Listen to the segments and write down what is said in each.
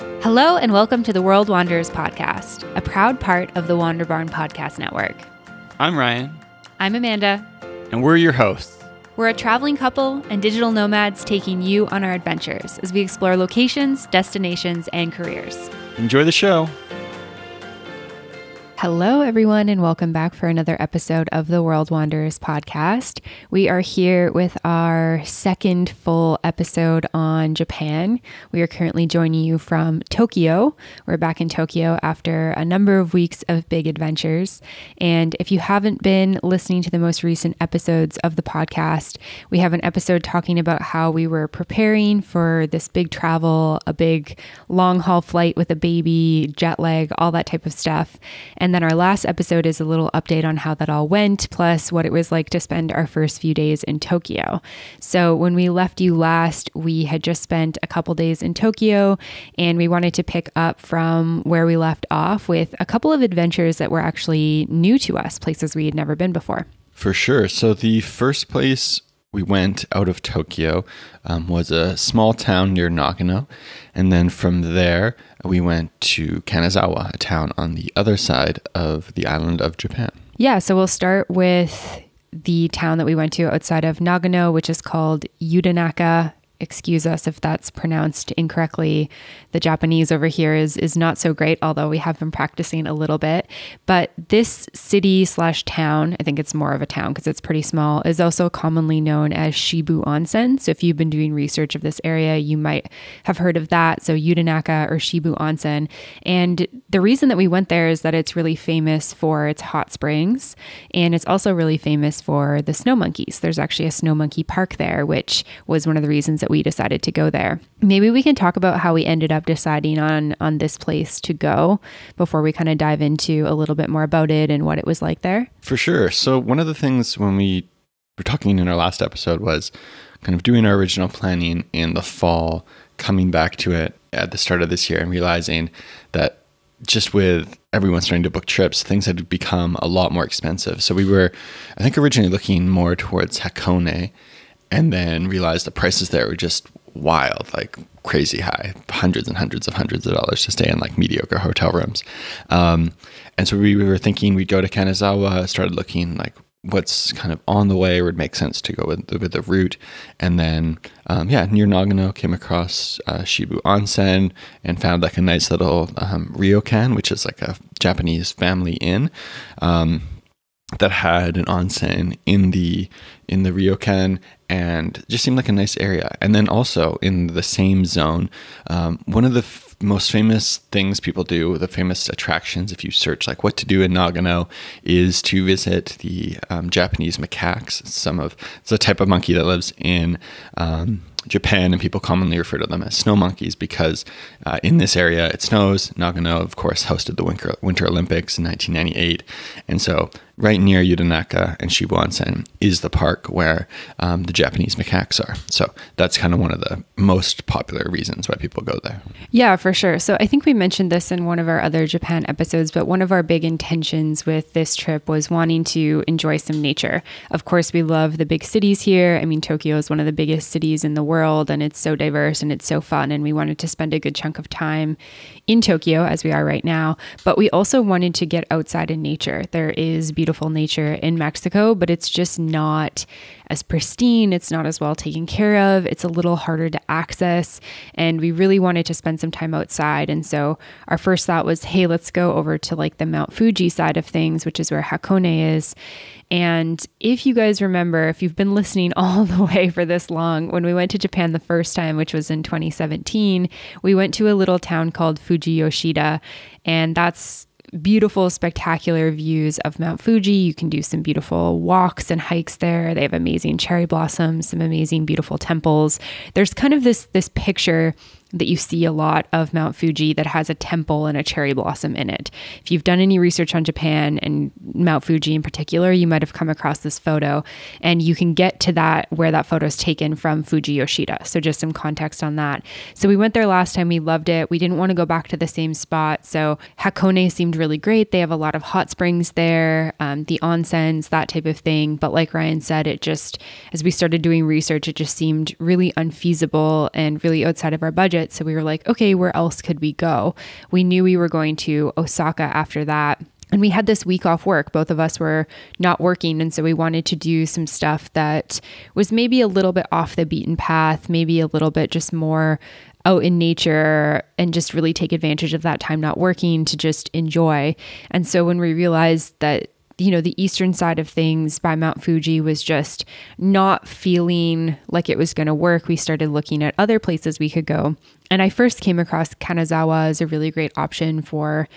Hello and welcome to the World Wanderers podcast, a proud part of the Wander Barn Podcast Network. I'm Ryan. I'm Amanda. And we're your hosts. We're a traveling couple and digital nomads taking you on our adventures as we explore locations, destinations, and careers. Enjoy the show. Hello, everyone, and welcome back for another episode of the World Wanderers podcast. We are here with our second full episode on Japan. We are currently joining you from Tokyo. We're back in Tokyo after a number of weeks of big adventures. And if you haven't been listening to the most recent episodes of the podcast, we have an episode talking about how we were preparing for this big travel, a big long haul flight with a baby, jet lag, all that type of stuff. And then our last episode is a little update on how that all went, plus what it was like to spend our first few days in Tokyo. So when we left you last, we had just spent a couple days in Tokyo, and we wanted to pick up from where we left off with a couple of adventures that were actually new to us, places we had never been before. For sure. So the first place we went out of Tokyo was a small town near Nagano. And then from there, we went to Kanazawa, a town on the other side of the island of Japan. Yeah, so we'll start with the town that we went to outside of Nagano, which is called Yudanaka. Excuse us if that's pronounced incorrectly. The Japanese over here is not so great, although we have been practicing a little bit. But this city / town, I think it's more of a town because it's pretty small, is also commonly known as Shibu Onsen. So if you've been doing research of this area, you might have heard of that. So Yudanaka or Shibu Onsen. And the reason that we went there is that it's really famous for its hot springs. And it's also really famous for the snow monkeys. There's actually a snow monkey park there, which was one of the reasons that we decided to go there. Maybe we can talk about how we ended up deciding on this place to go before we kind of dive into a little bit more about it and what it was like there. For sure. So one of the things when we were talking in our last episode was kind of doing our original planning in the fall, coming back to it at the start of this year and realizing that just with everyone starting to book trips, things had become a lot more expensive. So we were, I think, originally looking more towards Hakone, and then realized the prices there were just wild, like crazy high, hundreds and hundreds of dollars to stay in like mediocre hotel rooms. And so we were thinking we'd go to Kanazawa, started looking like what's kind of on the way would make sense to go with the route. And then, near Nagano, came across Shibu Onsen and found like a nice little ryokan, which is like a Japanese family inn. That had an onsen in the ryokan, and just seemed like a nice area. And then also in the same zone, one of the most famous things people do, the famous attractions, if you search like what to do in Nagano, is to visit the Japanese macaques. It's a type of monkey that lives in Japan, and people commonly refer to them as snow monkeys because in this area it snows. Nagano, of course, hosted the Winter Olympics in 1998, and so right near Yudanaka and Shibu Onsen is the park where the Japanese macaques are. So that's kind of one of the most popular reasons why people go there. Yeah, for sure. So I think we mentioned this in one of our other Japan episodes, but one of our big intentions with this trip was wanting to enjoy some nature. Of course, we love the big cities here. I mean, Tokyo is one of the biggest cities in the world, and it's so diverse and it's so fun. And we wanted to spend a good chunk of time in Tokyo, as we are right now. But we also wanted to get outside in nature. There is beautiful nature in Mexico, but it's just not as pristine. It's not as well taken care of. It's a little harder to access. And we really wanted to spend some time outside. And so our first thought was, hey, let's go over to like the Mount Fuji side of things, which is where Hakone is. And if you guys remember, if you've been listening all the way for this long, when we went to Japan the first time, which was in 2017, we went to a little town called Fuji Yoshida. And that's beautiful, spectacular views of Mount Fuji. You can do some beautiful walks and hikes there. They have amazing cherry blossoms, some amazing, beautiful temples. There's kind of this picture that you see a lot of Mount Fuji that has a temple and a cherry blossom in it. If you've done any research on Japan and Mount Fuji in particular, you might have come across this photo, and you can get to that where that photo is taken from Fuji Yoshida. So just some context on that. So we went there last time. We loved it. We didn't want to go back to the same spot. So Hakone seemed really great. They have a lot of hot springs there, the onsens, that type of thing. But like Ryan said, it just, as we started doing research, it just seemed really unfeasible and really outside of our budget. budget. So we were like, okay, where else could we go? We knew we were going to Osaka after that. And we had this week off work. Both of us were not working. And so we wanted to do some stuff that was maybe a little bit off the beaten path, maybe a little bit just more out in nature, and just really take advantage of that time not working to just enjoy. And so when we realized that, the eastern side of things by Mount Fuji was just not feeling like it was going to work, we started looking at other places we could go. And I first came across Kanazawa as a really great option for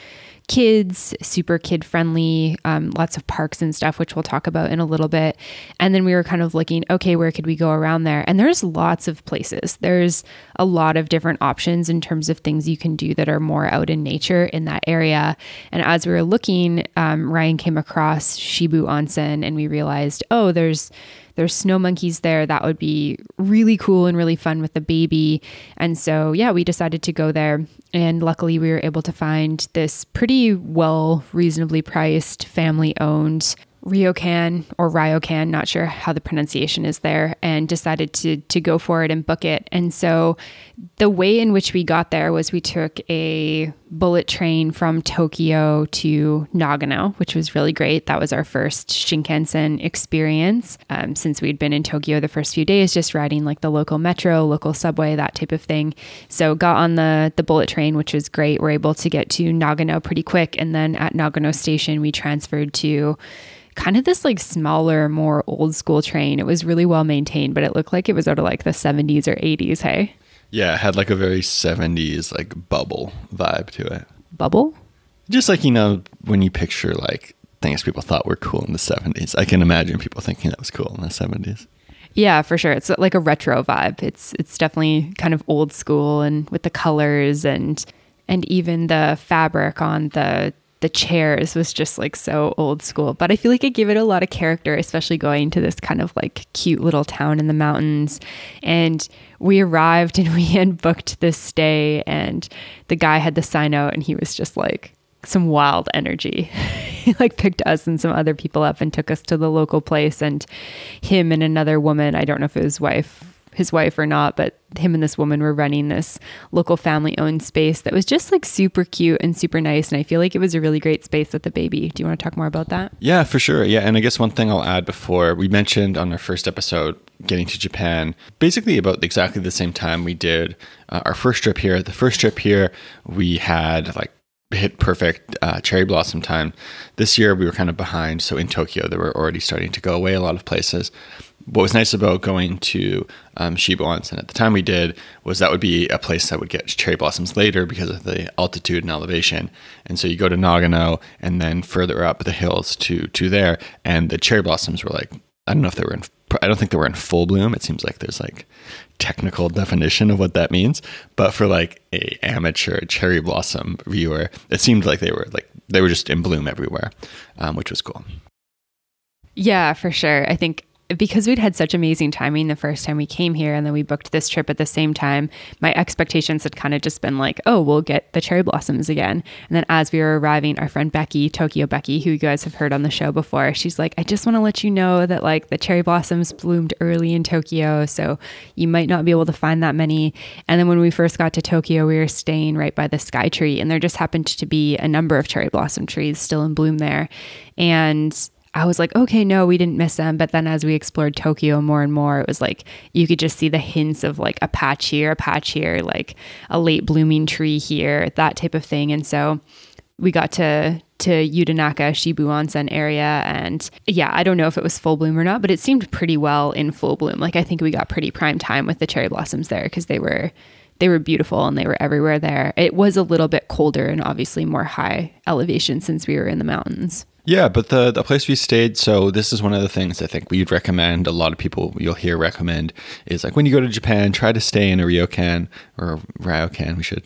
kids, super kid friendly, lots of parks and stuff, which we'll talk about in a little bit. And then we were kind of looking, okay, where could we go around there? And there's lots of places. There's a lot of different options in terms of things you can do that are more out in nature in that area. And as we were looking, Ryan came across Shibu Onsen, and we realized, oh, there's snow monkeys there. That would be really cool and really fun with the baby. And so, yeah, we decided to go there. And luckily we were able to find this pretty reasonably priced, family owned ryokan or ryokan, not sure how the pronunciation is there, and decided to go for it and book it. And so the way in which we got there was we took a bullet train from Tokyo to Nagano, which was really great. That was our first Shinkansen experience. Since we'd been in Tokyo the first few days, just riding like the local metro, local subway, that type of thing. So got on the bullet train, which was great. We're able to get to Nagano pretty quick. And then at Nagano Station, we transferred to kind of this like smaller, more old school train. It was really well maintained, but it looked like it was out of like the 70s or 80s, hey? Yeah, it had like a very 70s like bubble vibe to it. Bubble? Just like, when you picture like things people thought were cool in the 70s. I can imagine people thinking that was cool in the 70s. Yeah, for sure. It's like a retro vibe. It's definitely kind of old school, and with the colors and even the fabric on the chairs was just like so old school. But I feel like it gave it a lot of character, especially going to this kind of like cute little town in the mountains. And we arrived and we had booked this stay, and the guy had the sign out, and he was just like some wild energy. He like picked us and some other people up and took us to the local place, and him and another woman, I don't know if it was his wife or not, but him and this woman were running this local family owned space that was just like super cute and super nice. And I feel like it was a really great space with the baby. Do you want to talk more about that? Yeah, for sure. Yeah. And I guess one thing I'll add before, we mentioned on our first episode, getting to Japan, basically about exactly the same time we did our first trip here. The first trip here, we had like hit perfect cherry blossom time. This year we were kind of behind. So in Tokyo, they were already starting to go away a lot of places. What was nice about going to Shibu Onsen at the time we did was that would be a place that would get cherry blossoms later because of the altitude and elevation. And so you go to Nagano and then further up the hills to there, and the cherry blossoms were like, I don't think they were in full bloom. It seems like there's like technical definition of what that means. But for like a amateur cherry blossom viewer, it seemed like they were just in bloom everywhere, which was cool. Yeah, for sure. I think because we'd had such amazing timing the first time we came here, and then we booked this trip at the same time, my expectations had kind of just been like, oh, we'll get the cherry blossoms again. And then as we were arriving, our friend Becky, Tokyo Becky, who you guys have heard on the show before, she's like, I just want to let you know that like the cherry blossoms bloomed early in Tokyo, so you might not be able to find that many. And then when we first got to Tokyo, we were staying right by the Sky Tree, and there just happened to be a number of cherry blossom trees still in bloom there. And I was like, okay, no, we didn't miss them. But then as we explored Tokyo more and more, it was like, you could just see the hints of like a patch here, like a late blooming tree here, that type of thing. And so we got to Yudanaka, Shibu Onsen area. And yeah, I don't know if it was full bloom or not, but it seemed pretty well in full bloom. Like I think we got pretty prime time with the cherry blossoms there because they were beautiful and they were everywhere there. It was a little bit colder and obviously more high elevation since we were in the mountains. Yeah, but the place we stayed, so this is one of the things I think we'd recommend, a lot of people you'll hear recommend, is like when you go to Japan, try to stay in a ryokan or ryokan. We should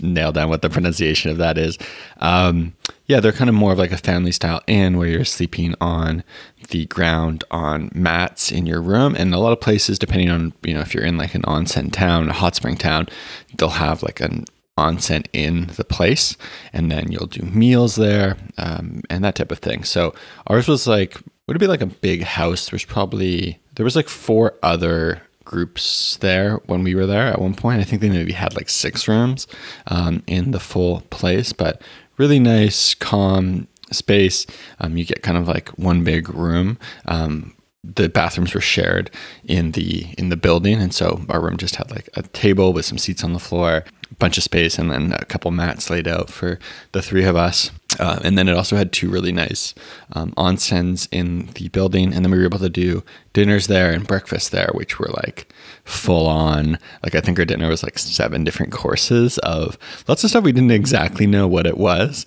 nail down what the pronunciation of that is. Yeah, they're kind of more of like a family style inn where you're sleeping on the ground on mats in your room. And a lot of places, depending on, if you're in like an onsen town, a hot spring town, they'll have like an onsen in the place, and then you'll do meals there, and that type of thing. So ours was like, would it be like a big house? There was like 4 other groups there when we were there at one point. I think they maybe had like 6 rooms in the full place, but really nice, calm space. You get kind of like one big room. The bathrooms were shared in the building, and so our room just had like a table with some seats on the floor, a bunch of space, and then a couple mats laid out for the 3 of us. And then it also had 2 really nice onsens in the building, and then we were able to do dinners there and breakfast there, which were like full on. Like I think our dinner was like 7 different courses of lots of stuff we didn't exactly know what it was.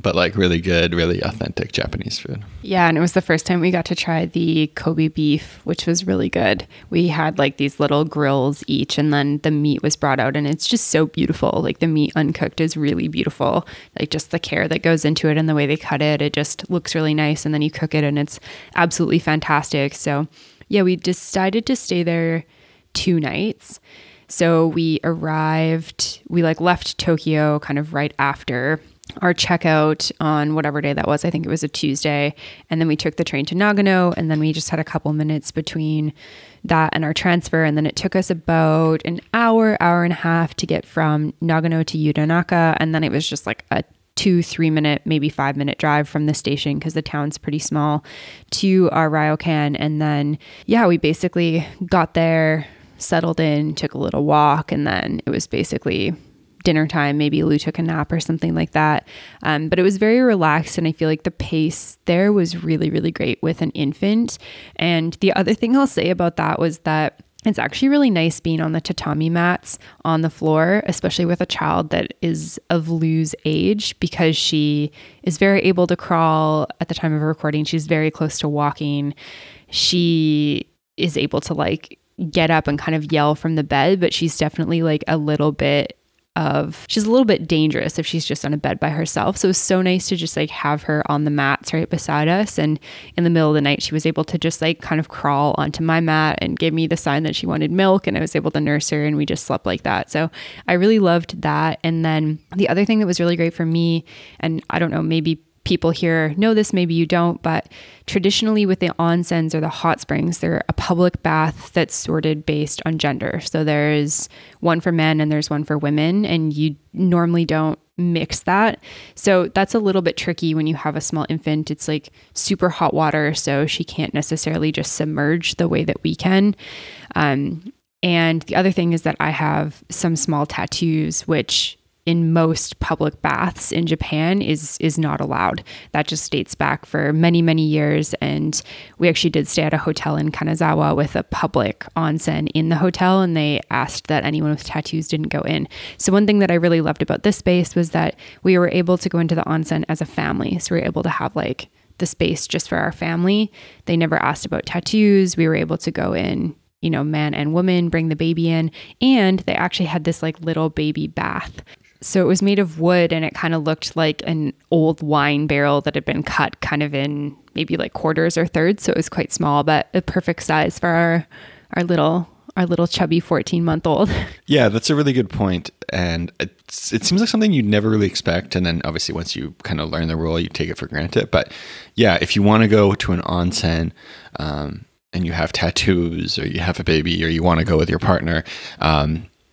But like really good, really authentic Japanese food. Yeah, and it was the first time we got to try the Kobe beef, which was really good. We had like these little grills each, and then the meat was brought out, and it's just so beautiful. Like the meat uncooked is really beautiful. Like just the care that goes into it and the way they cut it, it just looks really nice. And then you cook it and it's absolutely fantastic. So yeah, we decided to stay there 2 nights. So we left Tokyo kind of right after our checkout on whatever day that was. I think it was a Tuesday. And then we took the train to Nagano, and then we just had a couple minutes between that and our transfer. And then it took us about an hour and a half to get from Nagano to Yudanaka. And then it was just like a 2-3 minute, maybe 5-minute drive from the station, because the town's pretty small, to our ryokan. And then, yeah, we basically got there, settled in, took a little walk, and then it was basically dinner time. Maybe Lou took a nap or something like that. But it was very relaxed, and I feel like the pace there was really, really great with an infant. And the other thing I'll say about that was that it's actually really nice being on the tatami mats on the floor, especially with a child that is of Lou's age, because she is very able to crawl. At the time of recording, she's very close to walking. She is able to like get up and kind of yell from the bed, but she's definitely like she's a little bit dangerous if she's just on a bed by herself. So it was so nice to just like have her on the mats right beside us. And in the middle of the night, she was able to just like kind of crawl onto my mat and give me the sign that she wanted milk. And I was able to nurse her, and we just slept like that. So I really loved that. And then the other thing that was really great for me, and I don't know, maybe people here know this, maybe you don't, but traditionally with the onsens or the hot springs, they're a public bath that's sorted based on gender. So there's one for men and there's one for women, and you normally don't mix that. So that's a little bit tricky when you have a small infant. It's like super hot water, so she can't necessarily just submerge the way that we can. And the other thing is that I have some small tattoos, which in most public baths in Japan is not allowed. That just dates back for many, many years. And we actually did stay at a hotel in Kanazawa with a public onsen in the hotel, and they asked that anyone with tattoos didn't go in. So one thing that I really loved about this space was that we were able to go into the onsen as a family. So we were able to have like the space just for our family. They never asked about tattoos. We were able to go in, you know, man and woman, bring the baby in, and they actually had this like little baby bath. So it was made of wood, and it kind of looked like an old wine barrel that had been cut kind of in maybe like quarters or thirds. So it was quite small, but a perfect size for our little chubby 14-month-old. Yeah, that's a really good point. And it seems like something you'd never really expect. And then obviously once you kind of learn the rule, you take it for granted. But yeah, if you want to go to an onsen, and you have tattoos, or you have a baby, or you want to go with your partner,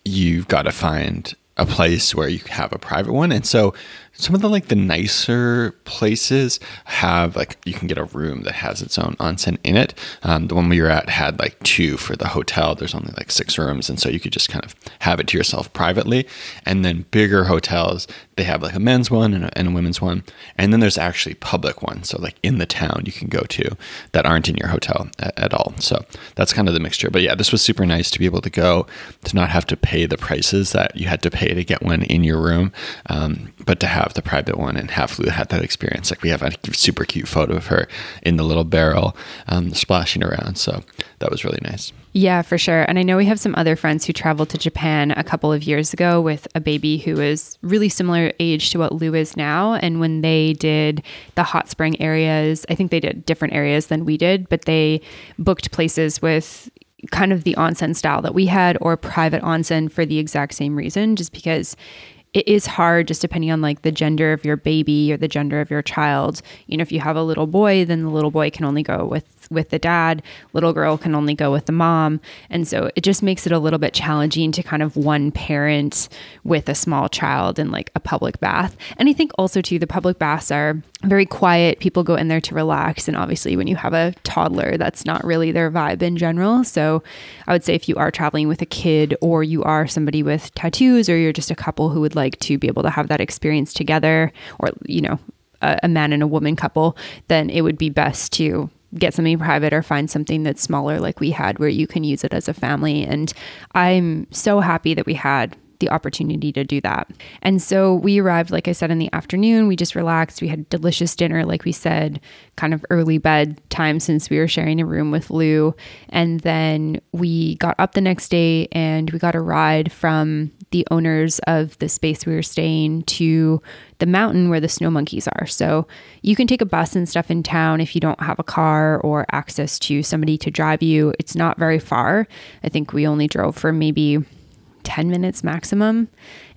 you've got to find a place where you have a private one. And so some of the nicer places have you can get a room that has its own onsen in it. The one we were at had 2 for the hotel. There's only 6 rooms. And so you could just kind of have it to yourself privately. And then bigger hotels, they have a men's one and a women's one. And then there's actually public ones. So in the town you can go to that aren't in your hotel at all. So that's kind of the mixture. But yeah, this was super nice to be able to go, to not have to pay the prices that you had to pay to get one in your room, but to have the private one and have Lou had that experience. We have a super cute photo of her in the little barrel splashing around. So that was really nice. Yeah, for sure. And I know we have some other friends who traveled to Japan a couple of years ago with a baby who was really similar age to what Lou is now. And when they did the hot spring areas, I think they did different areas than we did, but they booked places with kind of the onsen style that we had, or private onsen, for the exact same reason, just because it is hard, just depending on the gender of your baby or the gender of your child. If you have a little boy, then the little boy can only go with with the dad. Little girl can only go with the mom. And so it just makes it a little bit challenging to kind of one parent with a small child in like a public bath. And I think also too, the public baths are very quiet. People go in there to relax. And obviously when you have a toddler, that's not really their vibe in general. So I would say if you are traveling with a kid, or you are somebody with tattoos, or you're just a couple who would like to be able to have that experience together, or, you know, a man and a woman couple, then it would be best to get something private or find something that's smaller like we had, where you can use it as a family. And I'm so happy that we had the opportunity to do that. And so we arrived, like I said, in the afternoon. We just relaxed. We had delicious dinner, like we said, kind of early bed time since we were sharing a room with Lou. And then we got up the next day and we got a ride from the owners of the space we were staying to the mountain where the snow monkeys are. So you can take a bus and stuff in town if you don't have a car or access to somebody to drive you. It's not very far. I think we only drove for maybe 10 minutes maximum.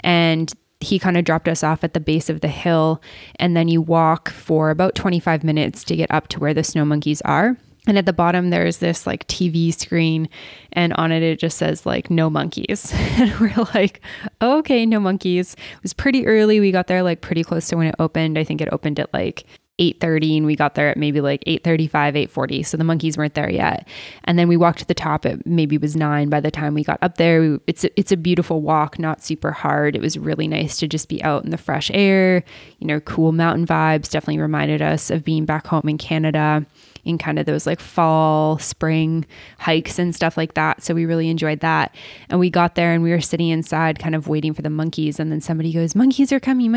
And he kind of dropped us off at the base of the hill. And then you walk for about 25 minutes to get up to where the snow monkeys are. And at the bottom, there's this like TV screen, and on it just says like no monkeys. And we're like, oh, okay, no monkeys. It was pretty early. We got there like pretty close to when it opened. I think it opened at like 8:30 and we got there at maybe like 8:35, 8:40. So the monkeys weren't there yet. And then we walked to the top. It maybe was 9 by the time we got up there. It's a beautiful walk, not super hard. It was really nice to just be out in the fresh air, you know, cool mountain vibes. Definitely reminded us of being back home in Canada, in kind of those like fall, spring hikes and stuff like that. So we really enjoyed that. And we got there and we were sitting inside kind of waiting for the monkeys. And then somebody goes, monkeys are coming,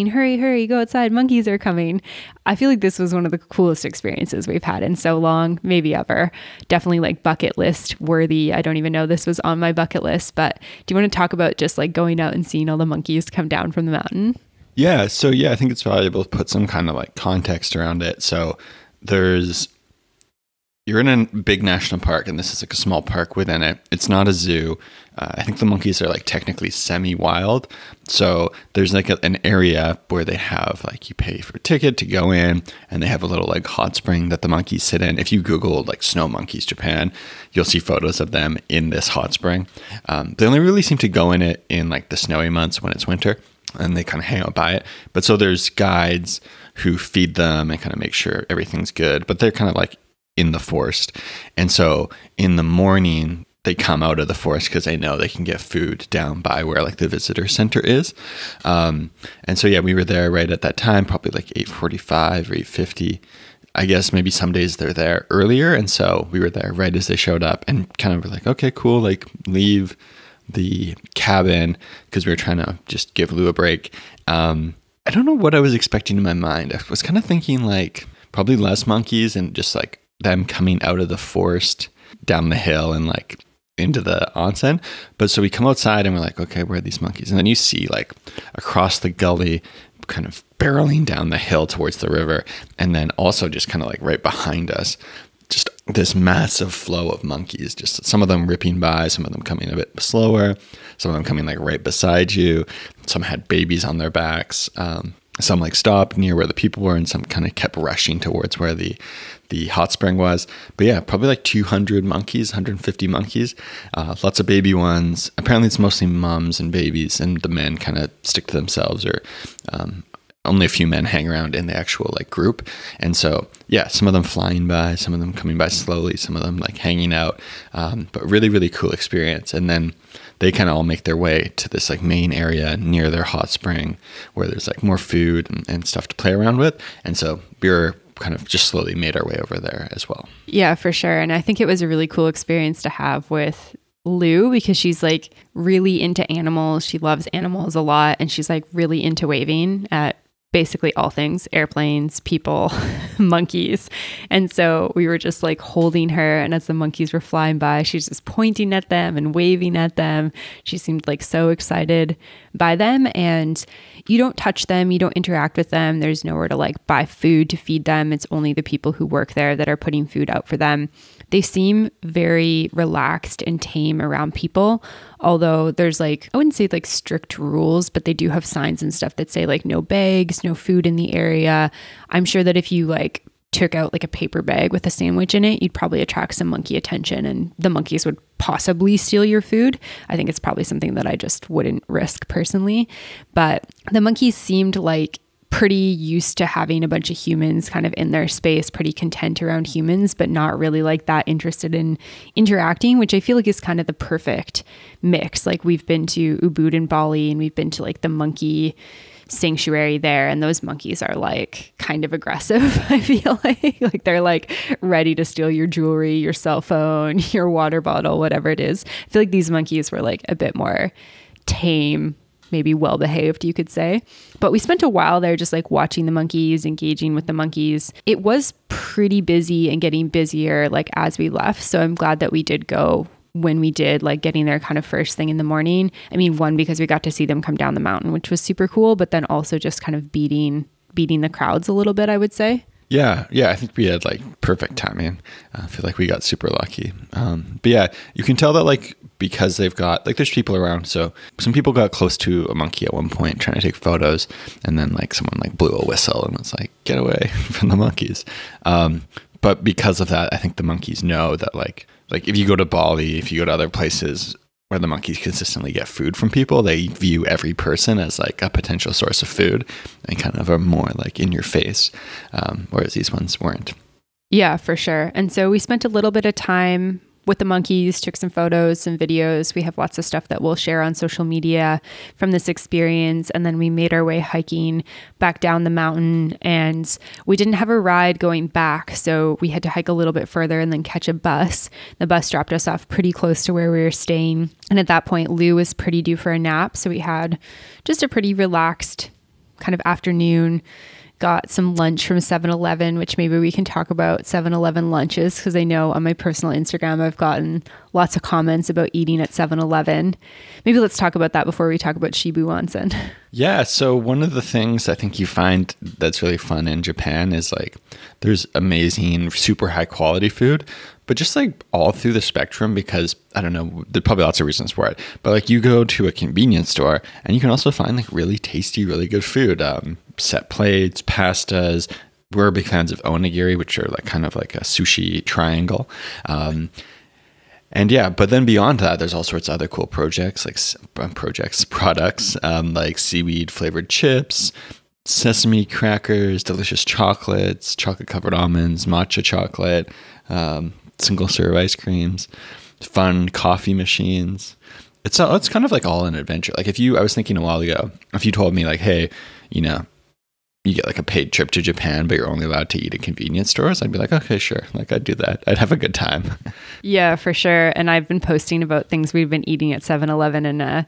hurry, hurry, go outside, monkeys are coming. I feel like this was one of the coolest experiences we've had in so long, maybe ever. Definitely like bucket list worthy. I don't even know this was on my bucket list, but do you want to talk about just like going out and seeing all the monkeys come down from the mountain? Yeah. So I think it's valuable to put some kind of like context around it. So you're in a big national park, and this is like a small park within it. It's not a zoo. I think the monkeys are like technically semi-wild. So there's like an area where they have like, you pay for a ticket to go in, and they have a little like hot spring that the monkeys sit in. If you Google like snow monkeys Japan, you'll see photos of them in this hot spring. They only really seem to go in it in like the snowy months when it's winter, and they kind of hang out by it. But so there's guides who feed them and kind of make sure everything's good, but they're kind of like in the forest. And so in the morning, they come out of the forest because they know they can get food down by where like the visitor center is. And so, we were there right at that time, probably like 8:45 or 8:50. I guess maybe some days they're there earlier. And so we were there right as they showed up, and kind of were like, okay, cool. Like leave the cabin because we were trying to just give Lou a break. I don't know what I was expecting in my mind. I was kind of thinking like probably less monkeys and just like them coming out of the forest down the hill and like into the onsen. But so we come outside and we're like, okay, where are these monkeys? And then you see like across the gully kind of barreling down the hill towards the river. And then also just kind of like right behind us, just this massive flow of monkeys, just some of them ripping by, some of them coming a bit slower, some of them coming like right beside you. Some had babies on their backs. Some like stopped near where the people were, and some kind of kept rushing towards where the hot spring was. But probably like 200 monkeys, 150 monkeys, lots of baby ones. Apparently it's mostly moms and babies, and the men kind of stick to themselves, or only a few men hang around in the actual like group. And so, some of them flying by, some of them coming by slowly, some of them like hanging out, but really, really cool experience. And then they kind of all make their way to this like main area near their hot spring where there's like more food and stuff to play around with. And so we were kind of just slowly made our way over there as well. Yeah, for sure. And I think it was a really cool experience to have with Lou, because she's like really into animals. She loves animals a lot, and she's like really into waving at basically all things: airplanes, people, monkeys. And so we were just like holding her, and as the monkeys were flying by, she's just pointing at them and waving at them. She seemed like so excited by them, and you don't touch them, you don't interact with them. There's nowhere to like buy food to feed them. It's only the people who work there that are putting food out for them. They seem very relaxed and tame around people, although there's like, I wouldn't say like strict rules, but they do have signs and stuff that say like no bags, no food in the area. I'm sure that if you like took out like a paper bag with a sandwich in it, you'd probably attract some monkey attention and the monkeys would possibly steal your food. I think it's probably something that I just wouldn't risk personally. But the monkeys seemed like pretty used to having a bunch of humans kind of in their space, pretty content around humans, but not really like that interested in interacting, which I feel like is kind of the perfect mix. Like we've been to Ubud in Bali and we've been to like the monkey sanctuary there, and those monkeys are like kind of aggressive. I feel like they're like ready to steal your jewelry, your cell phone, your water bottle, whatever it is. I feel like these monkeys were like a bit more tame, maybe well behaved, you could say. But we spent a while there just like watching the monkeys, engaging with the monkeys. It was pretty busy and getting busier like as we left. So I'm glad that we did go when we did, like getting there kind of first thing in the morning. I mean, one, because we got to see them come down the mountain, which was super cool, but then also just kind of beating the crowds a little bit, I would say. Yeah, I think we had like perfect timing. I feel like we got super lucky. But yeah, you can tell that like because they've got like there's people around. So some people got close to a monkey at one point trying to take photos, and then like someone like blew a whistle and was like, "Get away from the monkeys." But because of that, I think the monkeys know that like if you go to Bali, if you go to other places where the monkeys consistently get food from people, they view every person as like a potential source of food and kind of are more like in your face, whereas these ones weren't. Yeah, for sure. And so we spent a little bit of time with the monkeys, took some photos, some videos. We have lots of stuff that we'll share on social media from this experience. And then we made our way hiking back down the mountain, and we didn't have a ride going back. So we had to hike a little bit further and then catch a bus. The bus dropped us off pretty close to where we were staying. And at that point, Lou was pretty due for a nap. So we had just a pretty relaxed kind of afternoon. Got some lunch from 7-Eleven, which maybe we can talk about 7-Eleven lunches, because I know on my personal Instagram I've gotten lots of comments about eating at 7-Eleven. Maybe let's talk about that before we talk about Shibu Onsen. Yeah, so one of the things I think you find that's really fun in Japan is like there's amazing, super high quality food, but just like all through the spectrum, because I don't know, there's probably lots of reasons for it, but like you go to a convenience store and you can also find like really tasty, really good food, set plates, pastas. We're big fans of onigiri, which are like kind of like a sushi triangle. And yeah, but then beyond that, there's all sorts of other cool products, like seaweed flavored chips, sesame crackers, delicious chocolates, chocolate covered almonds, matcha chocolate, single serve ice creams, fun coffee machines. It's kind of like all an adventure. Like I was thinking a while ago, if you told me like, hey, you know, you get like a paid trip to Japan, but you're only allowed to eat at convenience stores, I'd be like, okay, sure. Like I'd do that. I'd have a good time. Yeah, for sure. And I've been posting about things we've been eating at 7-Eleven, and a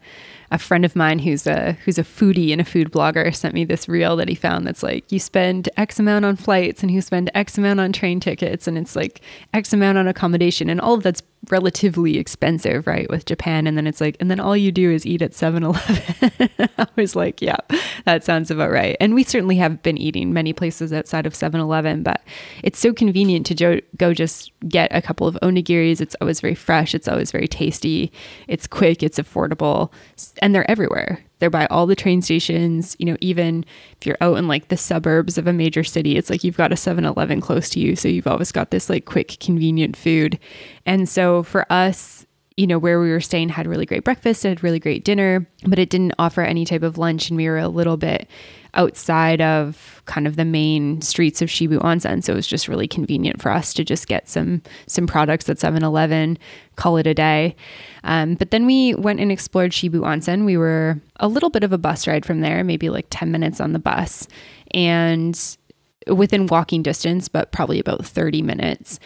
friend of mine who's a foodie and a food blogger sent me this reel that he found that's like, you spend X amount on flights and you spend X amount on train tickets, and it's like X amount on accommodation, and all of that's relatively expensive, right, with Japan. And then it's like, and then all you do is eat at 7-Eleven. I was like, yeah, that sounds about right. And we certainly have been eating many places outside of 7-Eleven, but it's so convenient to go just get a couple of onigiris. It's always very fresh. It's always very tasty. It's quick. It's affordable. And they're everywhere. They're by all the train stations. You know, even if you're out in like the suburbs of a major city, it's like you've got a 7-Eleven close to you. So you've always got this like quick, convenient food. And so for us, you know, where we were staying had really great breakfast, it had really great dinner, but it didn't offer any type of lunch. And we were a little bit outside of kind of the main streets of Shibu Onsen. So it was just really convenient for us to just get some products at 7-Eleven, call it a day. But then we went and explored Shibu Onsen. We were a little bit of a bus ride from there, maybe like 10 minutes on the bus, and within walking distance, but probably about 30 minutes.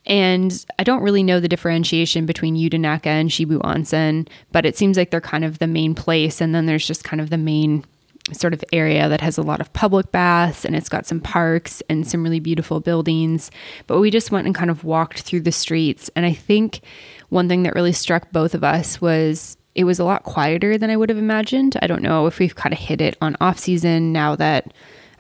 And I don't really know the differentiation between Yudanaka and Shibu Onsen, but it seems like they're kind of the main place. And then there's just kind of the main sort of area that has a lot of public baths, and it's got some parks and some really beautiful buildings. But we just went and kind of walked through the streets. And I think one thing that really struck both of us was it was a lot quieter than I would have imagined. I don't know if we've kind of hit it on off season now that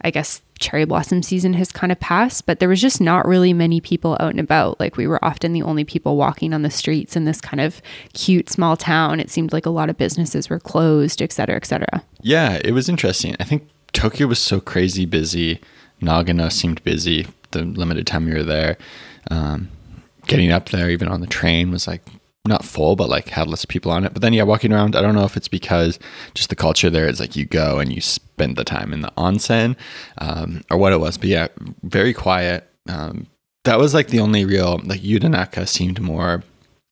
I guess cherry blossom season has kind of passed, but there was just not really many people out and about. Like we were often the only people walking on the streets in this kind of cute small town. It seemed like a lot of businesses were closed, et cetera, et cetera. Yeah, it was interesting. I think Tokyo was so crazy busy. Nagano seemed busy. the limited time we were there. Getting up there, even on the train, was like not full, but like had lots of people on it. But then, yeah, walking around, I don't know if it's because just the culture there is like you go and you spend the time in the onsen, or what it was. But yeah, very quiet. That was like the only real, like Yudanaka seemed more, it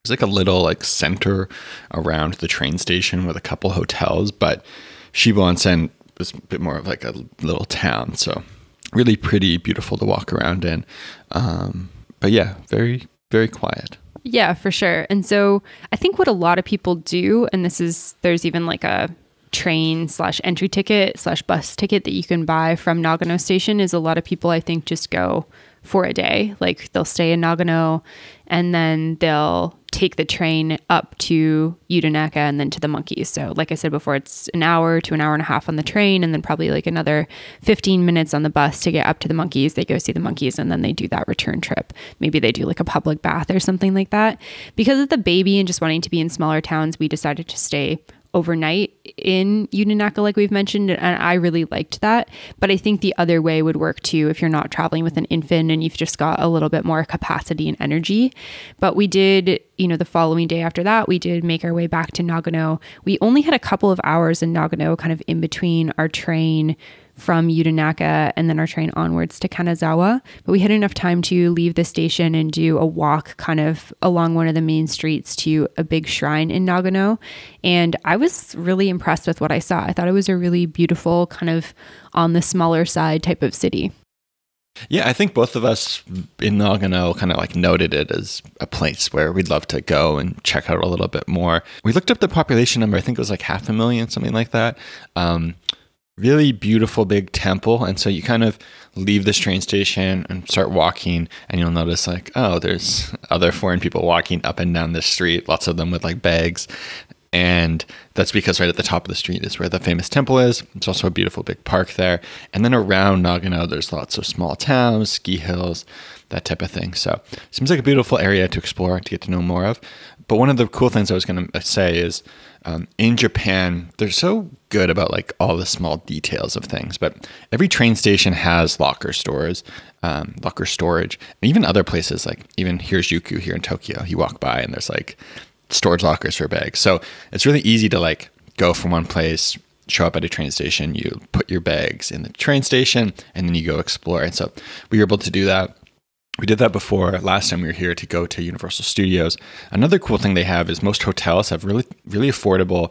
was like a little like center around the train station with a couple hotels, but Shibo Onsen was a bit more of like a little town. So really pretty, beautiful to walk around in. But yeah, very, very quiet. Yeah, for sure. And so I think what a lot of people do, and there's even like a train/entry ticket/bus ticket that you can buy from Nagano Station, is a lot of people, I think, just go for a day. Like they'll stay in Nagano and then they'll take the train up to Yudanaka and then to the monkeys. So like I said before, it's an hour to an hour and a half on the train and then probably like another 15 minutes on the bus to get up to the monkeys. They go see the monkeys and then they do that return trip. Maybe they do like a public bath or something like that. Because of the baby and just wanting to be in smaller towns, we decided to stay overnight in Yudanaka, like we've mentioned, and I really liked that. But I think the other way would work too if you're not traveling with an infant and you've just got a little bit more capacity and energy. But we did, the following day after that, we did make our way back to Nagano. We only had a couple of hours in Nagano, kind of in between our train from Yudanaka and then our train onwards to Kanazawa. But we had enough time to leave the station and do a walk kind of along one of the main streets to a big shrine in Nagano. And I was really impressed with what I saw. I thought it was a really beautiful, kind of on the smaller side type of city. Yeah, I think both of us in Nagano kind of like noted it as a place where we'd love to go and check out a little bit more. We looked up the population number. I think it was like 500,000, something like that. Really beautiful big temple. And so you kind of leave this train station and start walking and you'll notice like, oh, there's other foreign people walking up and down this street, lots of them with like bags. And that's because right at the top of the street is where the famous temple is. It's also a beautiful big park there. And then around Nagano, there's lots of small towns, ski hills, that type of thing. So it seems like a beautiful area to explore, to get to know more of. But one of the cool things I was going to say is in Japan, they're so good about like all the small details of things. But every train station has locker stores, locker storage, and even other places like even Hirajuku here in Tokyo. You walk by and there's like storage lockers for bags. So it's really easy to like go from one place, show up at a train station, you put your bags in the train station, and then you go explore. And so we were able to do that. We did that before last time we were here to go to Universal Studios. Another cool thing they have is most hotels have really, really affordable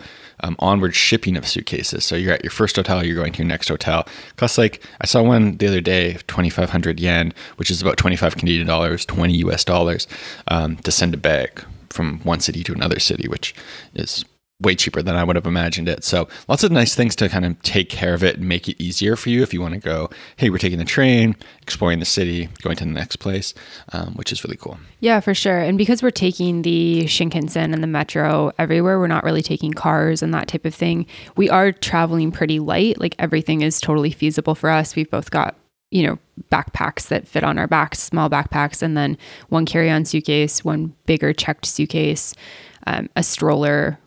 onward shipping of suitcases. So you're at your first hotel, you're going to your next hotel. Costs like, I saw one the other day, 2,500 yen, which is about 25 Canadian dollars, 20 US dollars, to send a bag from one city to another city, which is way cheaper than I would have imagined it. So lots of nice things to kind of take care of it and make it easier for you if you want to go, hey, we're taking the train, exploring the city, going to the next place, which is really cool. Yeah, for sure. And because we're taking the Shinkansen and the metro everywhere, we're not really taking cars and that type of thing. We are traveling pretty light. Like everything is totally feasible for us. We've both got backpacks that fit on our backs, small backpacks, and then one carry-on suitcase, one bigger checked suitcase, a stroller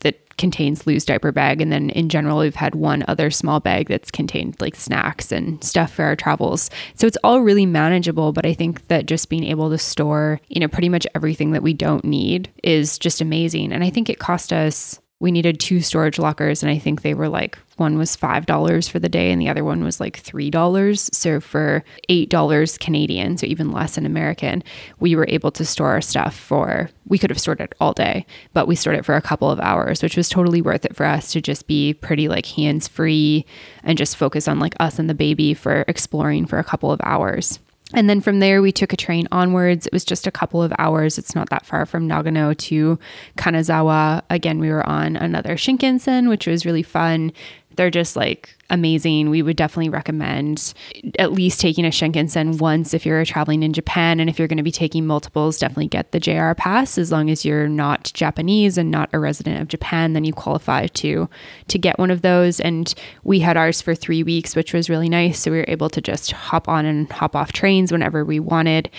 that contains Lou's diaper bag. And then in general, we've had one other small bag that's contained like snacks and stuff for our travels. So it's all really manageable. But I think that just being able to store, pretty much everything that we don't need is just amazing. And I think it cost us, we needed 2 storage lockers. And I think they were like, one was $5 for the day and the other one was like $3. So for $8 Canadian, so even less in American, we were able to store our stuff we could have stored it all day, but we stored it for a couple of hours, which was totally worth it for us to just be pretty like hands-free and just focus on like us and the baby for exploring for a couple of hours. And then from there, we took a train onwards. It was just a couple of hours. It's not that far from Nagano to Kanazawa. Again, we were on another Shinkansen, which was really fun. They're just like amazing. We would definitely recommend at least taking a Shinkansen once if you're traveling in Japan. And if you're going to be taking multiples, definitely get the JR pass. As long as you're not Japanese and not a resident of Japan, then you qualify to get one of those. And we had ours for 3 weeks, which was really nice. So we were able to just hop on and hop off trains whenever we wanted.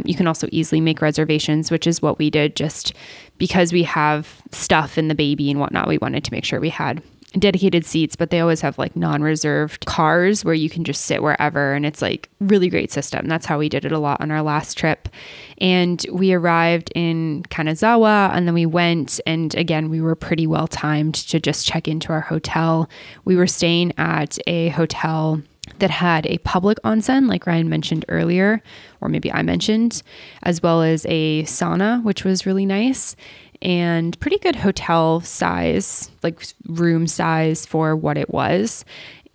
You can also easily make reservations, which is what we did just because we have stuff in the baby and whatnot. We wanted to make sure we had dedicated seats, but they always have like non-reserved cars where you can just sit wherever. And it's like really great system. That's how we did it a lot on our last trip. And we arrived in Kanazawa, and then we went, and again, we were pretty well timed to just check into our hotel. We were staying at a hotel that had a public onsen, like Ryan mentioned earlier, or maybe I mentioned, as well as a sauna, which was really nice, and pretty good hotel size, like room size for what it was.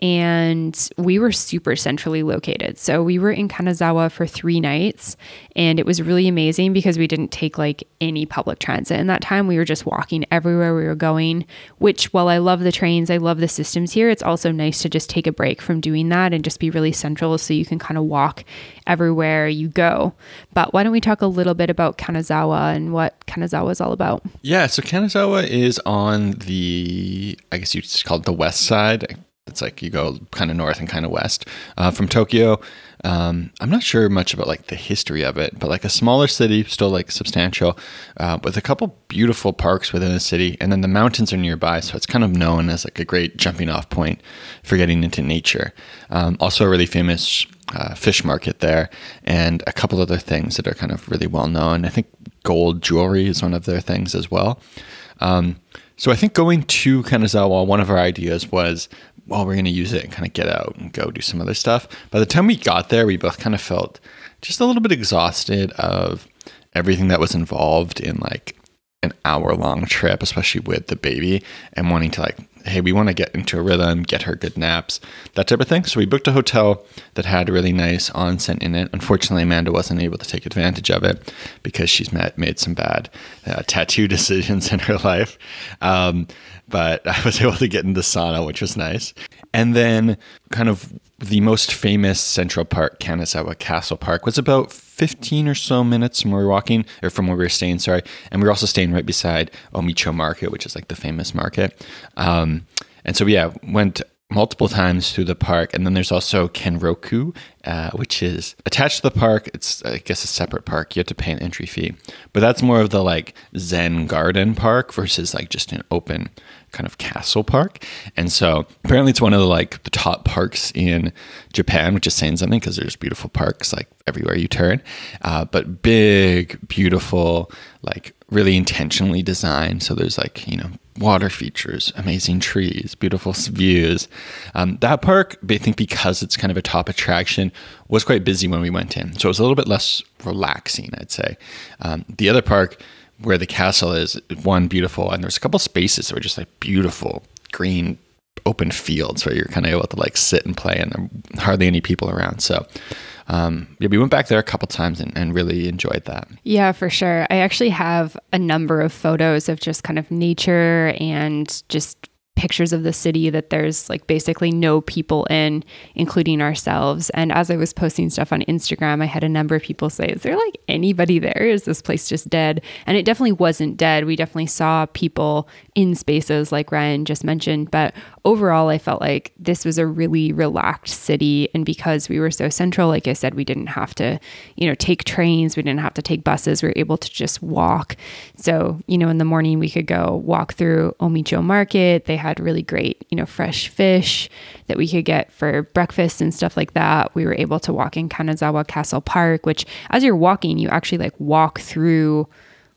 And we were super centrally located. So we were in Kanazawa for 3 nights, and it was really amazing because we didn't take like any public transit in that time. We were just walking everywhere we were going, which, while I love the trains, I love the systems here, it's also nice to just take a break from doing that and just be really central so you can kind of walk everywhere you go. But why don't we talk a little bit about Kanazawa and what Kanazawa is all about? Yeah, so Kanazawa is on the, I guess you'd just call it the west side. It's like you go kind of north and kind of west from Tokyo. I'm not sure much about like the history of it, but like a smaller city, still like substantial, with a couple beautiful parks within the city. And then the mountains are nearby. So it's kind of known as like a great jumping off point for getting into nature. Also a really famous fish market there, and a couple other things that are kind of really well known. I think gold jewelry is one of their things as well. So I think going to Kanazawa, one of our ideas was, well, we're going to use it and kind of get out and go do some other stuff. By the time we got there, we both kind of felt just a little bit exhausted of everything that was involved in like an hour-long trip, especially with the baby, and wanting to like, hey, we want to get into a rhythm, get her good naps, that type of thing. So we booked a hotel that had a really nice onsen in it. Unfortunately, Amanda wasn't able to take advantage of it because she's made some bad tattoo decisions in her life. But I was able to get into sauna, which was nice. And then kind of the most famous Central Park, Kanazawa Castle Park, was about 15 or so minutes from where we were walking, or from where we were staying, sorry. And we were also staying right beside Omicho Market, which is like the famous market. And so, yeah, went multiple times through the park. And then there's also Kenroku, which is attached to the park. It's, I guess, a separate park. You have to pay an entry fee. But that's more of the like Zen garden park versus like just an open kind of castle park. And so apparently it's one of the top parks in Japan, which is saying something because there's beautiful parks like everywhere you turn. But big, beautiful, like really intentionally designed. So there's like, you know, water features, amazing trees, beautiful views. That park, I think because it's kind of a top attraction, was quite busy when we went in. So it was a little bit less relaxing, I'd say. The other park where the castle is, one, beautiful, and there's a couple spaces that were just like beautiful green open fields where you're kind of able to like sit and play, and there are hardly any people around. So yeah, we went back there a couple times and really enjoyed that. Yeah, for sure. I actually have a number of photos of just kind of nature and just pictures of the city that there's like basically no people in, including ourselves. And as I was posting stuff on Instagram, I had a number of people say, is there like anybody there? Is this place just dead? And it definitely wasn't dead. We definitely saw people in spaces like Ryan just mentioned, but overall, I felt like this was a really relaxed city. And because we were so central, like I said, we didn't have to, you know, take trains. We didn't have to take buses. We were able to just walk. So, you know, in the morning we could go walk through Omicho Market. They had really great, you know, fresh fish that we could get for breakfast and stuff like that. We were able to walk in Kanazawa Castle Park, which as you're walking, you actually like walk through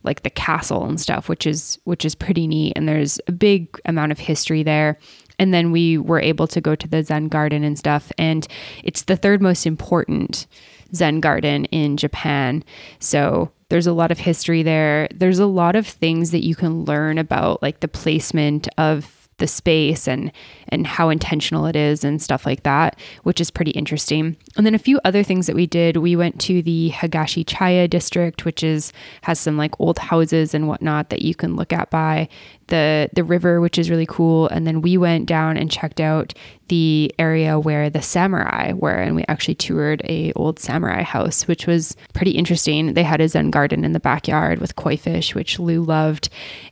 like the castle and stuff, which is pretty neat. And there's a big amount of history there. And then we were able to go to the Zen garden and stuff. And it's the third most important Zen garden in Japan. So there's a lot of history there. There's a lot of things that you can learn about like the placement of the space and how intentional it is and stuff like that, which is pretty interesting. And then a few other things that we did, we went to the Higashichaya district, which has some like old houses and whatnot that you can look at by the river, which is really cool. And then we went down and checked out the area where the samurai were, and we actually toured a old samurai house, which was pretty interesting. They had a Zen garden in the backyard with koi fish, which Lou loved.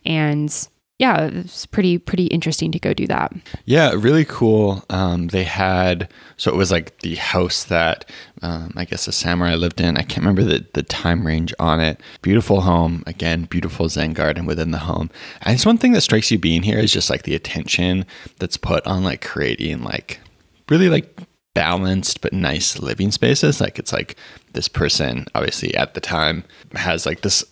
And yeah, it's pretty interesting to go do that. Yeah, really cool. They had, so it was like the house that I guess a samurai lived in. I can't remember the time range on it. Beautiful home. Again, beautiful Zen garden within the home. And it's one thing that strikes you being here is just like the attention that's put on like creating like really like balanced but nice living spaces. Like it's like this person obviously at the time has like this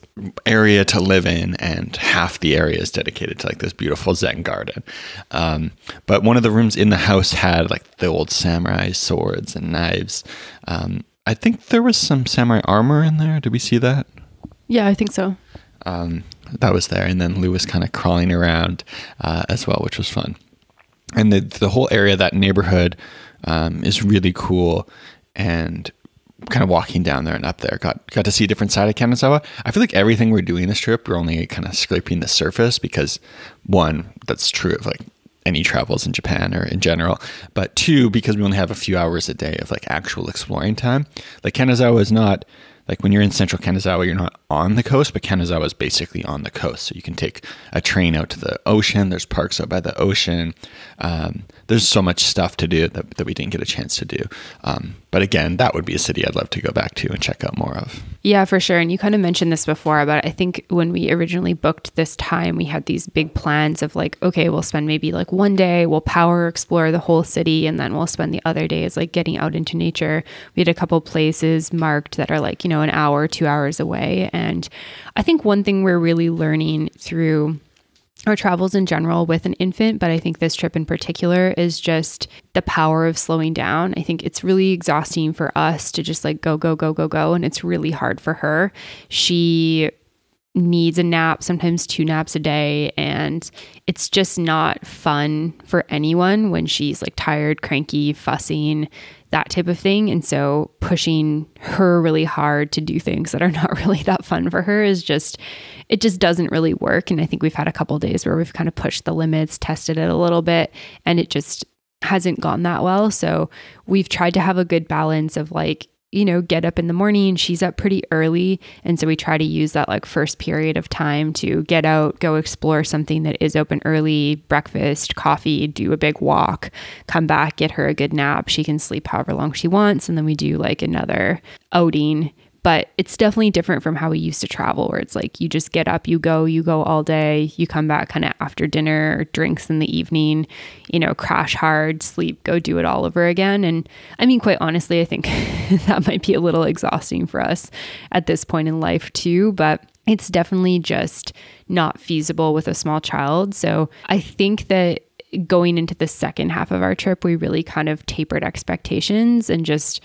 area to live in, and half the area is dedicated to like this beautiful Zen garden. But one of the rooms in the house had like the old samurai swords and knives. I think there was some samurai armor in there. Did we see that? Yeah, I think so. That was there. And then Lou was kind of crawling around as well, which was fun. And the whole area, that neighborhood, is really cool. And kind of walking down there and up there, got to see a different side of Kanazawa. I feel like everything we're doing this trip, we're only kind of scraping the surface because, one, that's true of like any travels in Japan or in general, but two, because we only have a few hours a day of like actual exploring time. Like Kanazawa is not like when you're in central Kanazawa, you're not on the coast, but Kanazawa is basically on the coast. So you can take a train out to the ocean. There's parks out by the ocean. There's so much stuff to do that we didn't get a chance to do. But again, that would be a city I'd love to go back to and check out more of. Yeah, for sure. And you kind of mentioned this before, but I think when we originally booked this time, we had these big plans of like, okay, we'll spend maybe like one day, we'll power explore the whole city, and then we'll spend the other days like getting out into nature. We had a couple places marked that are like, you know, an hour, 2 hours away. And I think one thing we're really learning through our travels in general with an infant, but I think this trip in particular, is just the power of slowing down. I think it's really exhausting for us to just like go, go, go, go, go. And it's really hard for her. She needs a nap, sometimes 2 naps a day. And it's just not fun for anyone when she's like tired, cranky, fussing, that type of thing. And so pushing her really hard to do things that are not really that fun for her is just, it just doesn't really work. And I think we've had a couple days where we've kind of pushed the limits, tested it a little bit, and it just hasn't gone that well. So we've tried to have a good balance of like, you know, get up in the morning. She's up pretty early. And so we try to use that like first period of time to get out, go explore something that is open early, breakfast, coffee, do a big walk, come back, get her a good nap. She can sleep however long she wants. And then we do like another outing. But it's definitely different from how we used to travel, where it's like you just get up, you go all day, you come back kind of after dinner, drinks in the evening, you know, crash hard, sleep, go do it all over again. And I mean, quite honestly, I think that might be a little exhausting for us at this point in life too, but it's definitely just not feasible with a small child. So I think that going into the second half of our trip, we really kind of tapered expectations and just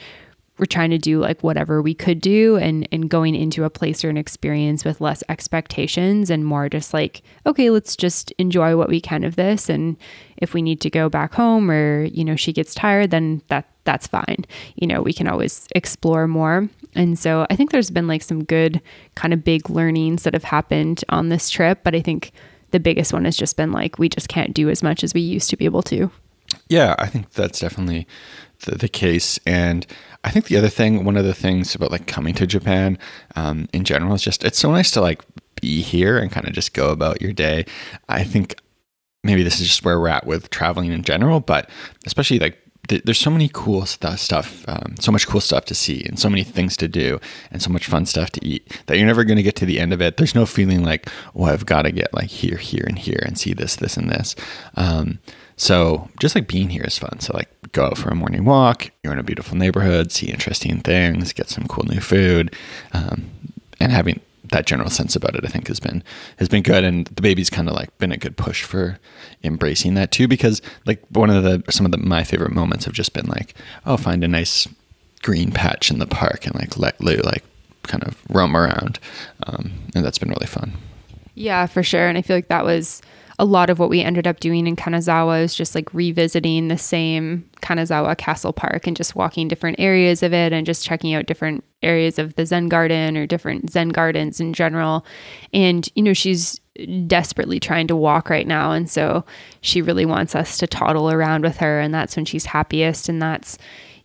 we're trying to do like whatever we could do and going into a place or an experience with less expectations and more just like, okay, let's just enjoy what we can of this. And if we need to go back home or, you know, she gets tired, then that's fine. You know, we can always explore more. And so I think there's been like some good kind of big learnings that have happened on this trip. But I think the biggest one has just been like, we just can't do as much as we used to be able to. Yeah, I think that's definitely the case. And I think the other thing, one of the things about like coming to Japan in general is just, it's so nice to like be here and kind of just go about your day. I think maybe this is just where we're at with traveling in general, but especially like there's so many cool stuff, so much cool stuff to see and so many things to do and so much fun stuff to eat that you're never going to get to the end of it. There's no feeling like, oh, I've got to get like here, and here and see this, and this. So just like being here is fun. So like go out for a morning walk, you're in a beautiful neighborhood, see interesting things, get some cool new food, and having that general sense about it, I think has been good. And the baby's kind of like been a good push for embracing that too, because like some of my favorite moments have just been like, oh, find a nice green patch in the park and like let Lou like kind of roam around. And that's been really fun. Yeah, for sure. And I feel like that was a lot of what we ended up doing in Kanazawa is just like revisiting the same Kanazawa Castle Park and just walking different areas of it and just checking out different areas of the Zen garden or different Zen gardens in general. And, you know, she's desperately trying to walk right now. And so she really wants us to toddle around with her. And that's when she's happiest. And that's,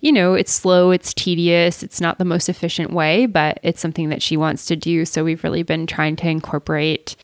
it's slow, it's tedious, it's not the most efficient way, but it's something that she wants to do. So we've really been trying to incorporate,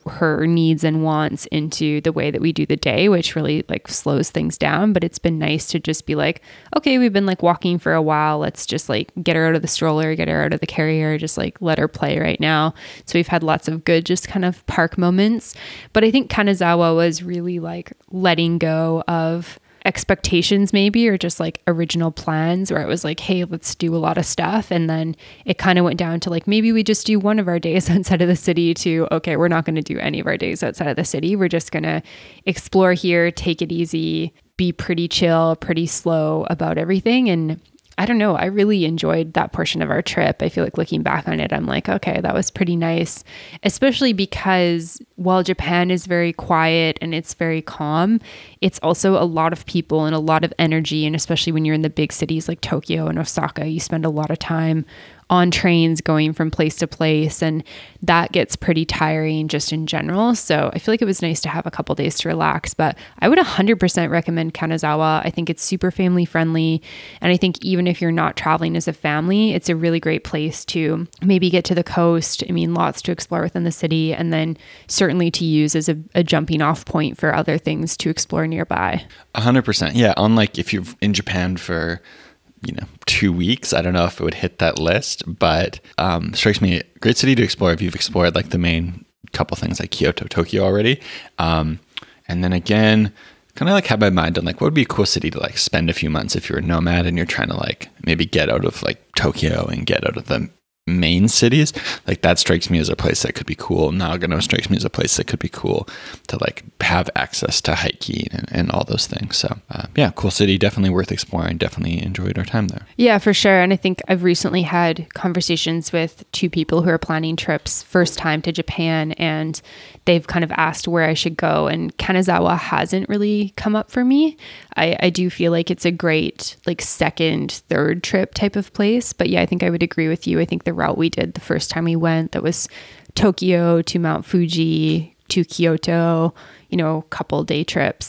her needs and wants into the way that we do the day, which really like slows things down. But it's been nice to just be like, okay, we've been like walking for a while. Let's just like get her out of the stroller, get her out of the carrier, just like let her play right now. So we've had lots of good, just kind of park moments. But I think Kanazawa was really like letting go of expectations maybe, or just like original plans where it was like, hey, let's do a lot of stuff. And then it kind of went down to like, maybe we just do one of our days outside of the city to, okay, we're not going to do any of our days outside of the city. We're just going to explore here, take it easy, be pretty chill, pretty slow about everything. And I don't know, I really enjoyed that portion of our trip. I feel like looking back on it, I'm like, okay, that was pretty nice, especially because while Japan is very quiet and it's very calm, it's also a lot of people and a lot of energy. And especially when you're in the big cities like Tokyo and Osaka, you spend a lot of time on trains going from place to place, and that gets pretty tiring just in general. So I feel like it was nice to have a couple days to relax, but I would 100% recommend Kanazawa. I think it's super family friendly. And I think even if you're not traveling as a family, it's a really great place to maybe get to the coast. I mean, lots to explore within the city, and then certainly to use as a jumping off point for other things to explore nearby. 100%. Yeah. Unlike if you're in Japan for 2 weeks, I don't know if it would hit that list, but strikes me a great city to explore if you've explored like the main couple things like Kyoto, Tokyo already. And then again, kind of like have my mind on like what would be a cool city to like spend a few months if you're a nomad and you're trying to like maybe get out of like Tokyo and get out of the main cities. Like that strikes me as a place that could be cool. Nagano strikes me as a place that could be cool to like have access to hiking and all those things. So yeah, cool city, definitely worth exploring. Definitely enjoyed our time there. Yeah, for sure. And I think I've recently had conversations with two people who are planning trips first time to Japan, and they've kind of asked where I should go, and Kanazawa hasn't really come up for me. I do feel like it's a great like second, third trip type of place. But yeah, I think I would agree with you. I think the route we did the first time we went, that was Tokyo to Mount Fuji to Kyoto, couple day trip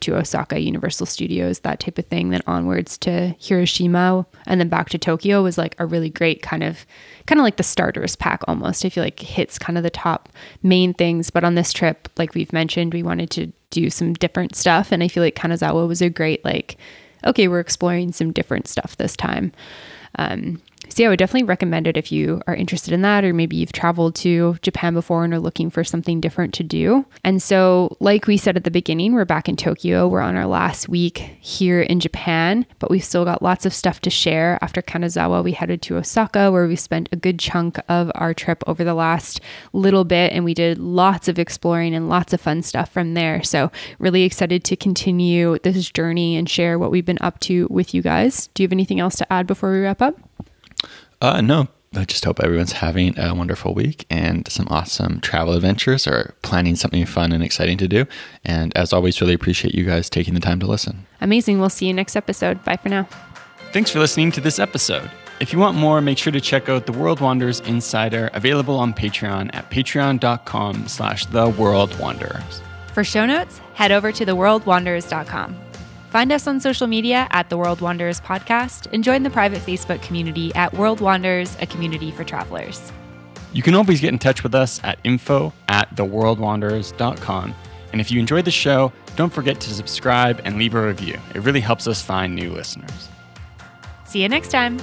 to Osaka, Universal Studios, that type of thing, then onwards to Hiroshima, and then back to Tokyo was like a really great kind of like the starters pack almost. I feel like hits kind of the top main things. But on this trip, like we've mentioned, we wanted to do some different stuff, and I feel like Kanazawa was a great like, okay, we're exploring some different stuff this time. So yeah, I would definitely recommend it if you are interested in that, or maybe you've traveled to Japan before and are looking for something different to do. And so like we said at the beginning, we're back in Tokyo. We're on our last week here in Japan, but we've still got lots of stuff to share. After Kanazawa, we headed to Osaka, where we spent a good chunk of our trip over the last little bit, and we did lots of exploring and lots of fun stuff from there. So really excited to continue this journey and share what we've been up to with you guys. Do you have anything else to add before we wrap up? No, I just hope everyone's having a wonderful week and some awesome travel adventures, or planning something fun and exciting to do. And as always, really appreciate you guys taking the time to listen. Amazing. We'll see you next episode. Bye for now. Thanks for listening to this episode. If you want more, make sure to check out the World Wanderers Insider, available on Patreon at patreon.com/theworldwanderers. For show notes, head over to theworldwanderers.com. Find us on social media at The World Wanderers Podcast, and join the private Facebook community at World Wanderers, a community for travelers. You can always get in touch with us at info@theworldwanderers.com. And if you enjoyed the show, don't forget to subscribe and leave a review. It really helps us find new listeners. See you next time.